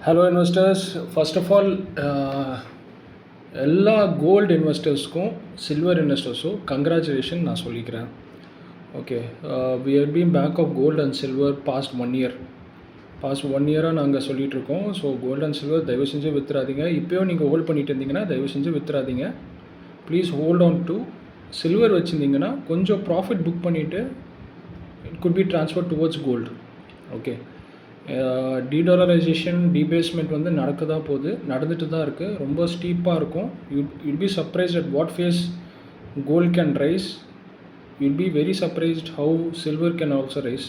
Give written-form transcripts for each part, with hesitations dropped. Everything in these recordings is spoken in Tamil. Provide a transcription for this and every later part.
Hello investors. First of all எல்லா கோல்டு இன்வெஸ்டர்ஸ்க்கும் சில்வர் இன்வெஸ்டர்ஸும் கங்க்ராச்சுலேஷன் நான் சொல்லிக்கிறேன். Okay, we have been bank of gold and silver past 1 year. Past 1 இயராக நாங்கள் சொல்லிகிட்ருக்கோம். ஸோ கோல்டு அண்ட் சில்வர் தயவு செஞ்சு வித்துறாதீங்க. இப்போயும் நீங்கள் ஹோல்ட் பண்ணிட்டு இருந்தீங்கன்னா தயவு செஞ்சு வித்துறாதீங்க. Please hold on to silver. வச்சுருந்தீங்கன்னா கொஞ்சம் ப்ராஃபிட் புக் பண்ணிவிட்டு it could be transfer towards gold. Okay, dedollarization debasement வந்து நடக்க தான் போகுது, நடந்துட்டு தான் இருக்குது. ரொம்ப ஸ்டீப்பாக இருக்கும். You'd be surprised at what pace gold can rise. You'd be very surprised how silver can also rise.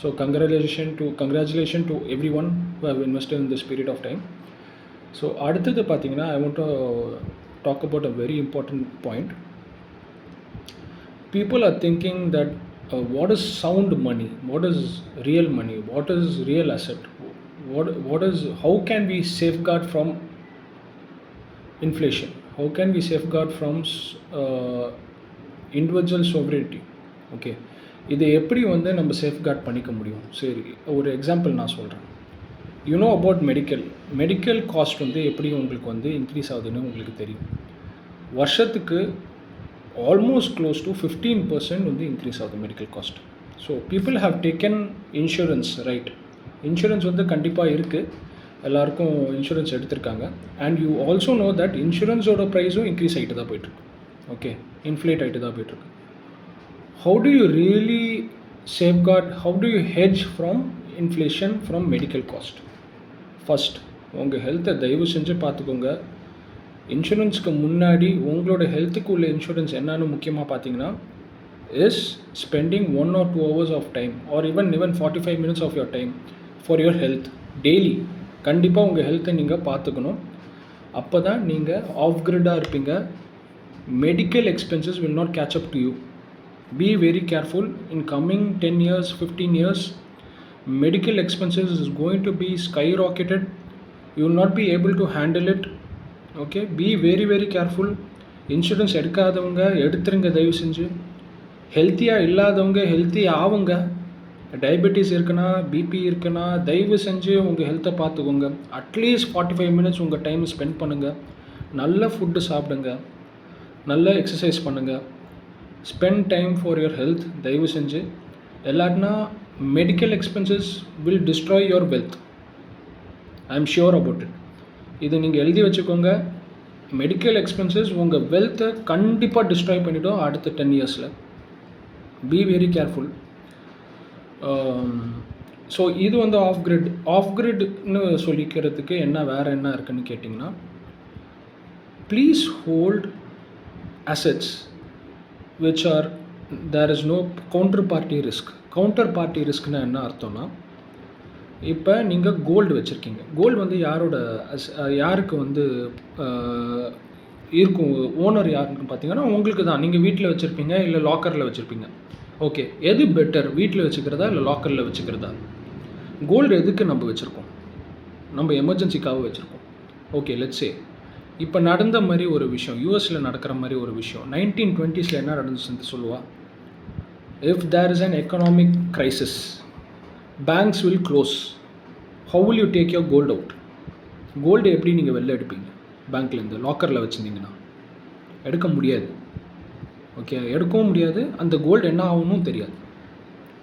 So congratulation to everyone who have invested in this period of time. So அடுத்தது பார்த்தீங்கன்னா I want to talk about a very important point. People are thinking that what is sound money, what is real money, what is real asset, how can we safeguard from inflation, how can we safeguard from individual sovereignty. Okay, இதை எப்படி வந்து நம்ம சேஃப்கார்ட் பண்ணிக்க முடியும்? சரி, ஒரு எக்ஸாம்பிள் நான் சொல்கிறேன். அபவுட் மெடிக்கல் காஸ்ட் வந்து எப்படி உங்களுக்கு வந்து இன்க்ரீஸ் ஆகுதுன்னு உங்களுக்கு தெரியும். வருஷத்துக்கு ஆல்மோஸ்ட் க்ளோஸ் டு 15% வந்து இன்க்ரீஸ் ஆகுது medical cost. So people have taken insurance, right? Insurance வந்து கண்டிப்பாக இருக்குது, எல்லாருக்கும் இன்சூரன்ஸ் எடுத்திருக்காங்க. And you also know that இன்சூரன்ஸோட ப்ரைஸும் இன்க்ரீஸ் ஆகிட்டு தான் போயிட்டுருக்கு. ஓகே, இன்ஃப்ளேட் ஆகிட்டு தான் போயிட்டுருக்கு. How to you really safeguard, how to you hedge from inflation from medical cost? First, உங்கள் ஹெல்த்தை தயவு செஞ்சு பார்த்துக்கோங்க. இன்சூரன்ஸுக்கு முன்னாடி உங்களோட ஹெல்த்துக்கு உள்ள இன்சூரன்ஸ் என்னன்னு முக்கியமாக பார்த்தீங்கன்னா is spending 1 or 2 hours of time or even 45 minutes of your time for your health daily. கண்டிப்பாக உங்கள் ஹெல்த்தை நீங்கள் பார்த்துக்கணும். அப்போ தான் நீங்கள் ஆஃப் கிரிட்டாக இருப்பீங்க. Medical expenses will not catch up to you. B very careful. In coming 10 years, 15 years, medical expenses is going to be skyrocketed. You will not be able to handle it. Okay, be very very careful. Insurance எடுக்காதவங்க எடுத்துருங்க தயவு செஞ்சு. ஹெல்த்தியாக இல்லாதவங்க ஹெல்த்தி ஆகுங்க. டயபெட்டிஸ் இருக்குன்னா, பிபி இருக்குன்னா தயவு செஞ்சு உங்கள் ஹெல்த்தை பார்த்துக்கோங்க. அட்லீஸ்ட் 45 minutes உங்கள் டைம் ஸ்பெண்ட் பண்ணுங்கள். நல்ல ஃபுட்டு சாப்பிடுங்க, நல்ல எக்ஸசைஸ் பண்ணுங்கள். Spend time for your health தயவு செஞ்சு. எல்லாருன்னா medical expenses will destroy your wealth. I am sure about it. இது நீங்கள் எழுதி வச்சுக்கோங்க. மெடிக்கல் எக்ஸ்பென்சஸ் உங்கள் வெல்த்தை கண்டிப்பாக டிஸ்ட்ராய் பண்ணிவிடும் அடுத்த 10 yearsல. Be very careful. ஸோ இது வந்து ஆஃப் கிரிட்னு சொல்லிக்கிறதுக்கு வேறு என்ன இருக்குதுன்னு கேட்டிங்கன்னா, please hold assets which are there is no counter party risk. Counter party ரிஸ்க்னா என்ன அர்த்தம்னா, இப்போ நீங்கள் கோல்டு வச்சுருக்கீங்க. கோல்டு வந்து யாருக்கு வந்து இருக்கும், ஓனர் யாருன்னு பார்த்தீங்கன்னா உங்களுக்கு தான். நீங்கள் வீட்டில் வச்சுருப்பீங்க இல்லை லாக்கரில் வச்சுருப்பீங்க. ஓகே, எது பெட்டர், வீட்டில் வச்சுக்கிறதா இல்லை லாக்கரில் வச்சுக்கிறதா? கோல்டு எதுக்கு நம்ம வச்சுருக்கோம்? நம்ம எமர்ஜென்சிக்காக வச்சுருக்கோம். ஓகே, லெட்ஸ் சே இப்போ நடந்த மாதிரி ஒரு விஷயம், யூஎஸில் நடக்கிற மாதிரி ஒரு விஷயம் 1920s என்ன நடந்துச்சுன்னு சொல்லுவா. If there is an economic crisis, banks will close. How will you take your gold out? Gold எப்படி நீங்கள் வெளில எடுப்பீங்க? பேங்க்லேருந்து லாக்கரில் வச்சுருந்தீங்கன்னா எடுக்க முடியாது. ஓகே, எடுக்கவும் முடியாது. அந்த கோல்டு என்ன ஆகும்னு தெரியாது.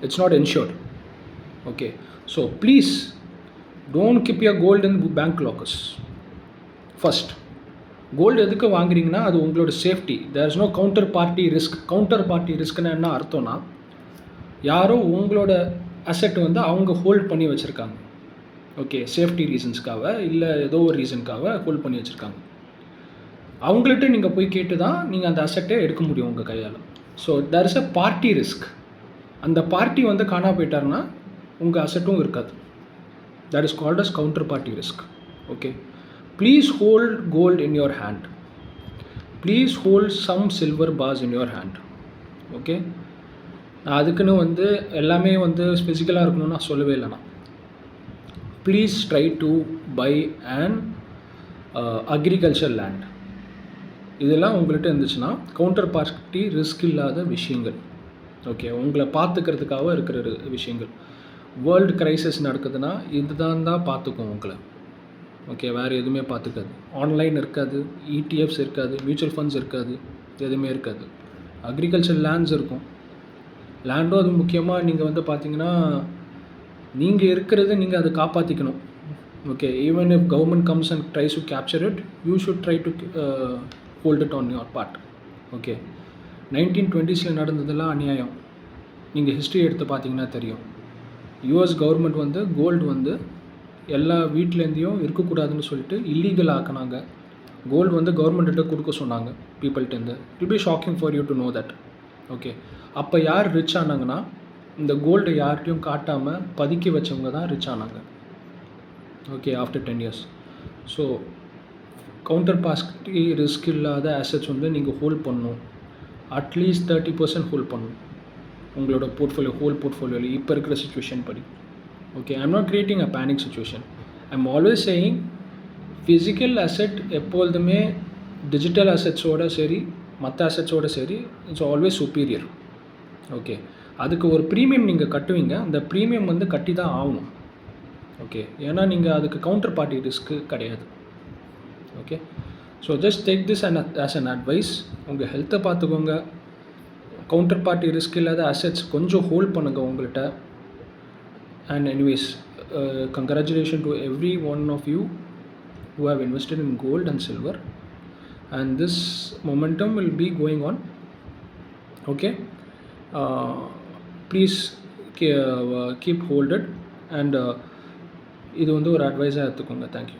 It's not ensured. Okay, so please don't keep your gold in bank lockers. First, gold எதுக்கு வாங்குறீங்கன்னா அது உங்களோட safety. There is no counter party risk. Counter party ரிஸ்க்னு என்ன அர்த்தம்னா, யாரோ உங்களோட அசெட் வந்து அவங்க ஹோல்ட் பண்ணி வச்சுருக்காங்க. ஓகே, சேஃப்டி ரீசன்ஸ்க்காக இல்லை ஏதோ ஒரு ரீசனுக்காக ஹோல்ட் பண்ணி வச்சுருக்காங்க. அவங்கள்ட்ட நீங்கள் போய் கேட்டு தான் நீங்கள் அந்த அசெட்டை எடுக்க முடியும் உங்கள் கையால். So there is a party risk. அந்த பார்ட்டி வந்து காணா போயிட்டாருன்னா உங்கள் அசெட்டும் இருக்காது. That is called as counter party risk. Okay, please hold gold in your hand. Please hold some silver bars in your hand. Okay, அதுக்குன்னு வந்து எல்லாமே வந்து ஸ்பெசிக்கலாக இருக்கணும்னு நான் சொல்லவே இல்லைண்ணா. Please try to buy and agriculture land. இதெல்லாம் உங்கள்கிட்ட இருந்துச்சுன்னா கவுண்டர் பார்ட்டி ரிஸ்க் இல்லாத விஷயங்கள். ஓகே, உங்களை பார்த்துக்கிறதுக்காக இருக்கிற விஷயங்கள். வேர்ல்டு கிரைசிஸ் நடக்குதுன்னா இதுதான் பார்த்துக்கும் உங்களை. ஓகே, வேறு எதுவுமே பார்த்துக்காது. ஆன்லைன் இருக்காது, இடிஎஃப்ஸ் இருக்காது, மியூச்சுவல் ஃபண்ட்ஸ் இருக்காது, எதுவுமே இருக்காது. அக்ரிகல்ச்சர் லேண்ட்ஸ் இருக்கும். லேண்டும் அது முக்கியமாக நீங்கள் வந்து பார்த்தீங்கன்னா, நீங்கள் இருக்கிறத நீங்கள் அதை காப்பாற்றிக்கணும். Okay, even if government comes and tries to capture it, you should try to hold it on your part. Okay, 1920s நடந்ததெல்லாம் அநியாயம். நீங்கள் ஹிஸ்ட்ரி எடுத்து பார்த்தீங்கன்னா தெரியும். யூஎஸ் கவர்மெண்ட் வந்து கோல்டு வந்து எல்லா வீட்டிலேருந்தையும் இருக்கக்கூடாதுன்னு சொல்லிட்டு இல்லீகல் ஆக்கினாங்க. கோல்டு வந்து கவர்மெண்ட்டிட்ட கொடுக்க சொன்னாங்க பீப்புள்கிட்டேருந்து. It be shocking for you to know that. Okay, அப்போ யார் ரிச் ஆனாங்கன்னா, இந்த கோல்டு யார்கிட்டையும் காட்டாமல் பதுக்கி வச்சவங்க தான் ரிச் ஆனாங்க. Okay, after 10 years. So counter party risk இல்லாத அசெட்ஸ் வந்து நீங்கள் ஹோல்ட் பண்ணணும். அட்லீஸ்ட் 30% ஹோல்ட் பண்ணணும் உங்களோட போர்ட்ஃபோலியோ, ஹோல் போர்ட்ஃபோலியோவில் இப்போ இருக்கிற சுச்சுவேஷன் படி. Okay, I am not creating a panic situation. I am always saying physical asset எப்பொழுதுமே டிஜிட்டல் அசெட்ஸோடு சரி, மற்ற அசெட்ஸோடு சரி, இட்ஸ் ஆல்வேஸ் சுப்பீரியர். ஓகே, அதுக்கு ஒரு ப்ரீமியம் நீங்கள் கட்டுவீங்க. அந்த ப்ரீமியம் வந்து கட்டி தான் ஆகணும். ஓகே, ஏன்னா நீங்கள் அதுக்கு கவுண்டர் பார்ட்டி ரிஸ்க்கு கிடையாது. Okay, so just take this as an advice. உங்கள் ஹெல்த்தை பார்த்துக்கோங்க. கவுண்டர் பார்ட்டி ரிஸ்க் இல்லாத அசெட்ஸ் கொஞ்சம் ஹோல்ட் பண்ணுங்கள் உங்கள்கிட்ட. And anyways, congratulations to every one of you who have invested in gold and silver, and this momentum will be going on. Okay, please keep hold it, and இது வந்து ஒரு அட்வைஸாக எடுத்துக்கோங்க. தேங்க்யூ.